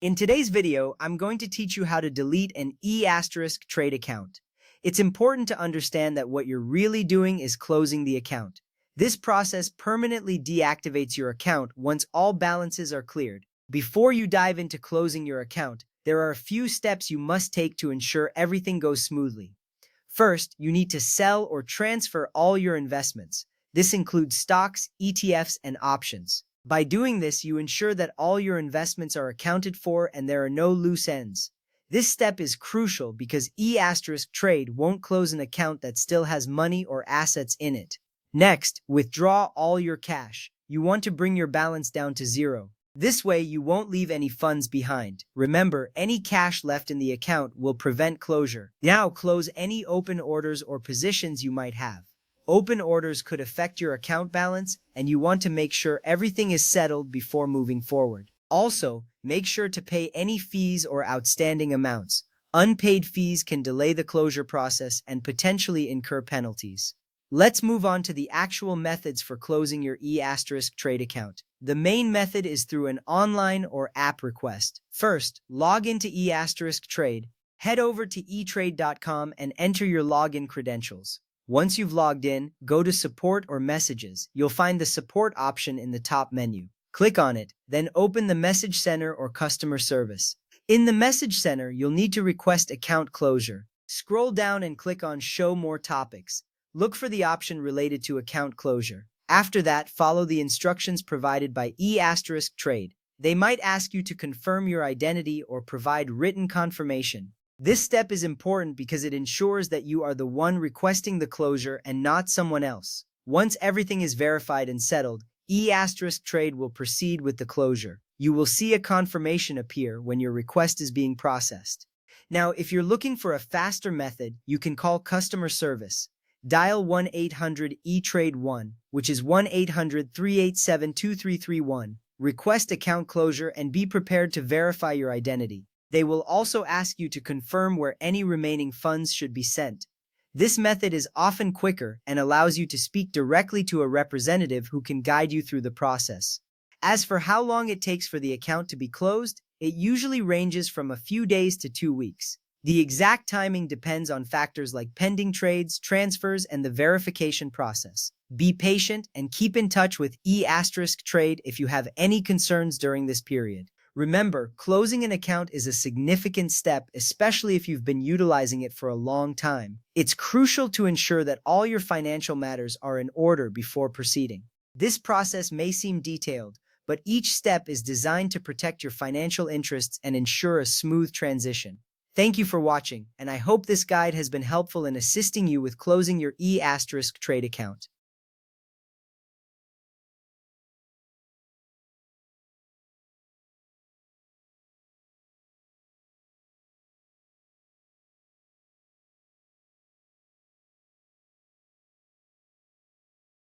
In today's video, I'm going to teach you how to delete an trade account. It's important to understand that what you're really doing is closing the account. This process permanently deactivates your account once all balances are cleared. Before you dive into closing your account, there are a few steps you must take to ensure everything goes smoothly. First, you need to sell or transfer all your investments. This includes stocks, ETFs, and options. By doing this, you ensure that all your investments are accounted for and there are no loose ends. This step is crucial because trade won't close an account that still has money or assets in it. Next, withdraw all your cash. You want to bring your balance down to zero. This way, you won't leave any funds behind. Remember, any cash left in the account will prevent closure. Now, close any open orders or positions you might have. Open orders could affect your account balance, and you want to make sure everything is settled before moving forward. Also, make sure to pay any fees or outstanding amounts. Unpaid fees can delay the closure process and potentially incur penalties. Let's move on to the actual methods for closing your trade account. The main method is through an online or app request. First, log into trade. Head over to etrade.com and enter your login credentials. Once you've logged in, go to Support or Messages. You'll find the Support option in the top menu. Click on it, then open the Message Center or Customer Service. In the Message Center, you'll need to request account closure. Scroll down and click on Show More Topics. Look for the option related to account closure. After that, follow the instructions provided by trade. They might ask you to confirm your identity or provide written confirmation. This step is important because it ensures that you are the one requesting the closure and not someone else. Once everything is verified and settled, trade will proceed with the closure. You will see a confirmation appear when your request is being processed. Now, if you're looking for a faster method, you can call customer service. Dial 1-800-E-TRADE-1, which is 1-800-387-2331. Request account closure and be prepared to verify your identity. They will also ask you to confirm where any remaining funds should be sent. This method is often quicker and allows you to speak directly to a representative who can guide you through the process. As for how long it takes for the account to be closed, it usually ranges from a few days to 2 weeks. The exact timing depends on factors like pending trades, transfers, and the verification process. Be patient and keep in touch with trade if you have any concerns during this period. Remember, closing an account is a significant step, especially if you've been utilizing it for a long time. It's crucial to ensure that all your financial matters are in order before proceeding. This process may seem detailed, but each step is designed to protect your financial interests and ensure a smooth transition. Thank you for watching, and I hope this guide has been helpful in assisting you with closing your trade account.